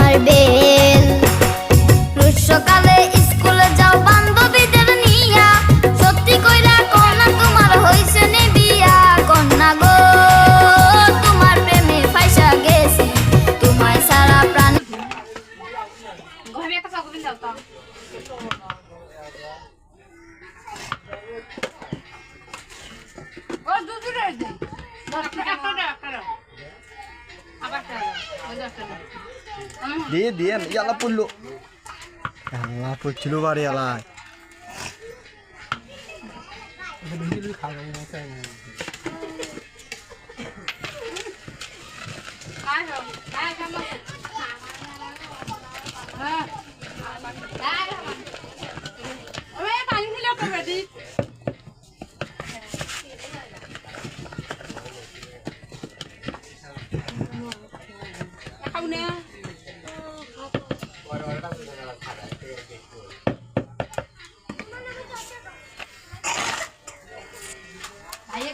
তোমার বেল। গ্রীষ্মকালে স্কুলে যাও বান্ধবীদের নিয়া, সত্যি কইরা কন্যা তোমার হইছে নি বিয়া। কন্যা গো তোমার প্রেমে ফাইসা গেছি, তোমায় সারা প্রাণ। দিয়ে দিয়ে ইয়ালা পড়লো, আল্লাহ পড়ছিল বাড়ি আলাই।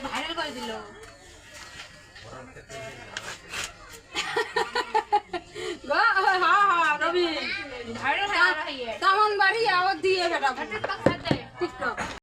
ভাইরাল করে দিল রবি ভাইরাল তেমন বাড়ি আওয়াজ দিয়ে বেটা